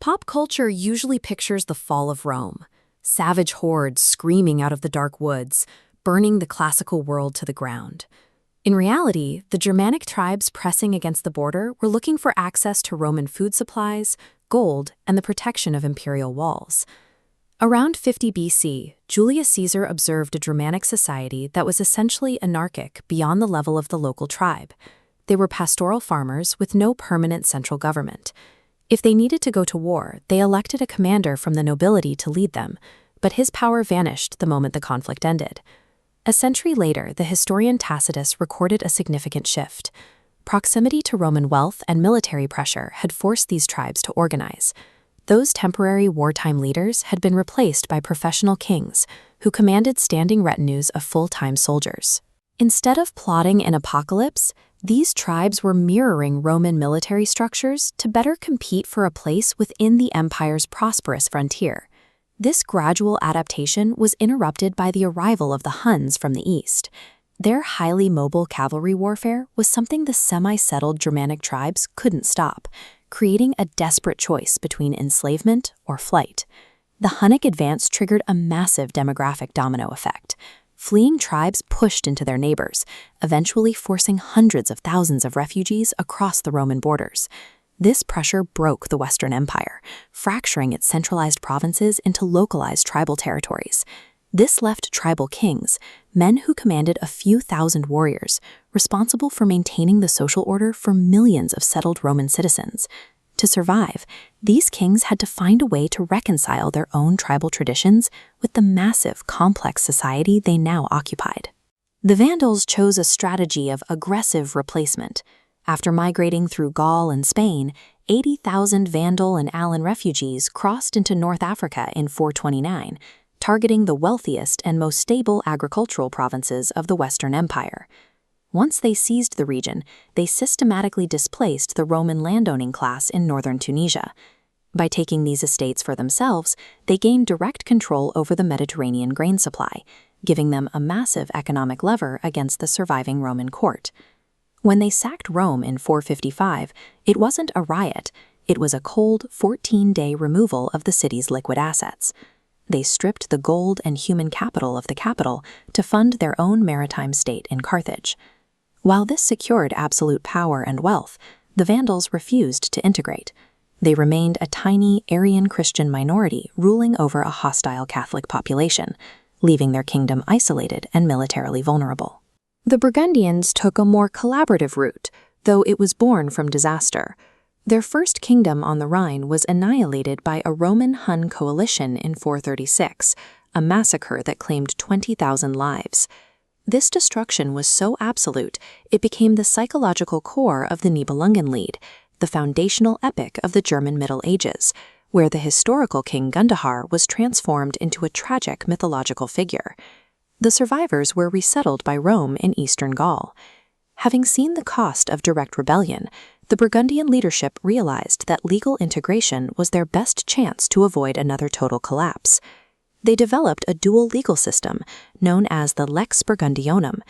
Pop culture usually pictures the fall of Rome, savage hordes screaming out of the dark woods, burning the classical world to the ground. In reality, the Germanic tribes pressing against the border were looking for access to Roman food supplies, gold, and the protection of imperial walls. Around 50 BC, Julius Caesar observed a Germanic society that was essentially anarchic beyond the level of the local tribe. They were pastoral farmers with no permanent central government. If they needed to go to war, they elected a commander from the nobility to lead them, but his power vanished the moment the conflict ended. A century later, the historian Tacitus recorded a significant shift. Proximity to Roman wealth and military pressure had forced these tribes to organize. Those temporary wartime leaders had been replaced by professional kings who commanded standing retinues of full-time soldiers. Instead of plotting an apocalypse, these tribes were mirroring Roman military structures to better compete for a place within the empire's prosperous frontier. This gradual adaptation was interrupted by the arrival of the Huns from the east. Their highly mobile cavalry warfare was something the semi-settled Germanic tribes couldn't stop, creating a desperate choice between enslavement or flight. The Hunnic advance triggered a massive demographic domino effect. Fleeing tribes pushed into their neighbors, eventually forcing hundreds of thousands of refugees across the Roman borders. This pressure broke the Western Empire, fracturing its centralized provinces into localized tribal territories. This left tribal kings, men who commanded a few thousand warriors, responsible for maintaining the social order for millions of settled Roman citizens. To survive, these kings had to find a way to reconcile their own tribal traditions with the massive, complex society they now occupied. The Vandals chose a strategy of aggressive replacement. After migrating through Gaul and Spain, 80,000 Vandal and Allan refugees crossed into North Africa in 429, targeting the wealthiest and most stable agricultural provinces of the Western Empire. Once they seized the region, they systematically displaced the Roman landowning class in northern Tunisia. By taking these estates for themselves, they gained direct control over the Mediterranean grain supply, giving them a massive economic lever against the surviving Roman court. When they sacked Rome in 455, it wasn't a riot, it was a cold 14-day removal of the city's liquid assets. They stripped the gold and human capital of the capital to fund their own maritime state in Carthage. While this secured absolute power and wealth, the Vandals refused to integrate. They remained a tiny Arian Christian minority ruling over a hostile Catholic population, leaving their kingdom isolated and militarily vulnerable. The Burgundians took a more collaborative route, though it was born from disaster. Their first kingdom on the Rhine was annihilated by a Roman-Hun coalition in 436, a massacre that claimed 20,000 lives. This destruction was so absolute, it became the psychological core of the Nibelungenlied, the foundational epic of the German Middle Ages, where the historical king Gundahar was transformed into a tragic mythological figure. The survivors were resettled by Rome in eastern Gaul. Having seen the cost of direct rebellion, the Burgundian leadership realized that legal integration was their best chance to avoid another total collapse. They developed a dual legal system known as the Lex Burgundionum.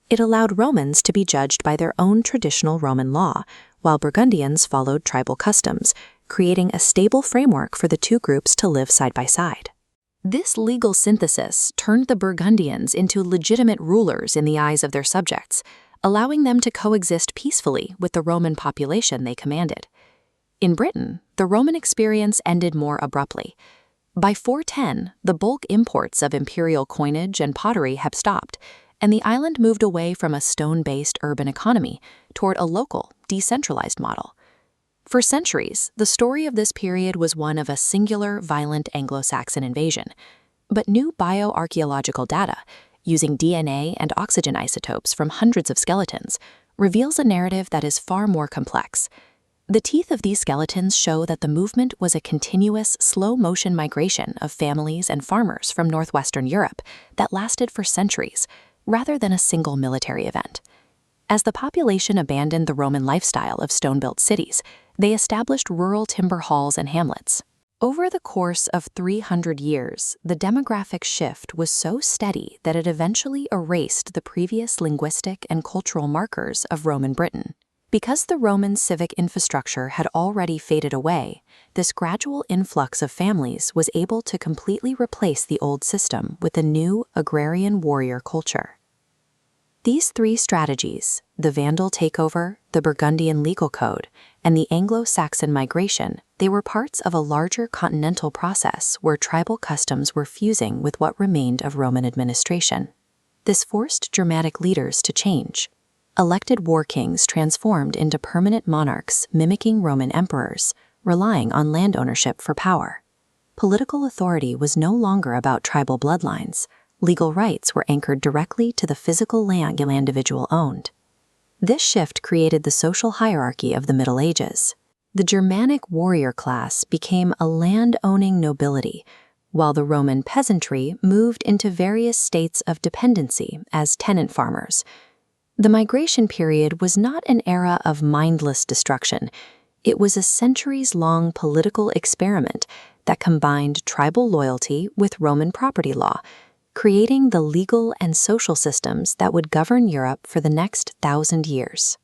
It allowed Romans to be judged by their own traditional Roman law, while Burgundians followed tribal customs, creating a stable framework for the two groups to live side by side. This legal synthesis turned the Burgundians into legitimate rulers in the eyes of their subjects, allowing them to coexist peacefully with the Roman population they commanded. In Britain, the Roman experience ended more abruptly. By 410, the bulk imports of imperial coinage and pottery had stopped, and the island moved away from a stone-based urban economy toward a local, decentralized model. For centuries, the story of this period was one of a singular, violent Anglo-Saxon invasion. But new bioarchaeological data, using DNA and oxygen isotopes from hundreds of skeletons, reveals a narrative that is far more complex. The teeth of these skeletons show that the movement was a continuous, slow-motion migration of families and farmers from northwestern Europe that lasted for centuries, rather than a single military event. As the population abandoned the Roman lifestyle of stone-built cities, they established rural timber halls and hamlets. Over the course of 300 years, the demographic shift was so steady that it eventually erased the previous linguistic and cultural markers of Roman Britain. Because the Roman civic infrastructure had already faded away, this gradual influx of families was able to completely replace the old system with a new agrarian warrior culture. These three strategies, the Vandal Takeover, the Burgundian legal code, and the Anglo-Saxon migration, they were parts of a larger continental process where tribal customs were fusing with what remained of Roman administration. This forced Germanic leaders to change. Elected war kings transformed into permanent monarchs mimicking Roman emperors, relying on land ownership for power. Political authority was no longer about tribal bloodlines. Legal rights were anchored directly to the physical land an individual owned. This shift created the social hierarchy of the Middle Ages. The Germanic warrior class became a land-owning nobility, while the Roman peasantry moved into various states of dependency as tenant farmers. The migration period was not an era of mindless destruction. It was a centuries-long political experiment that combined tribal loyalty with Roman property law, creating the legal and social systems that would govern Europe for the next 1,000 years.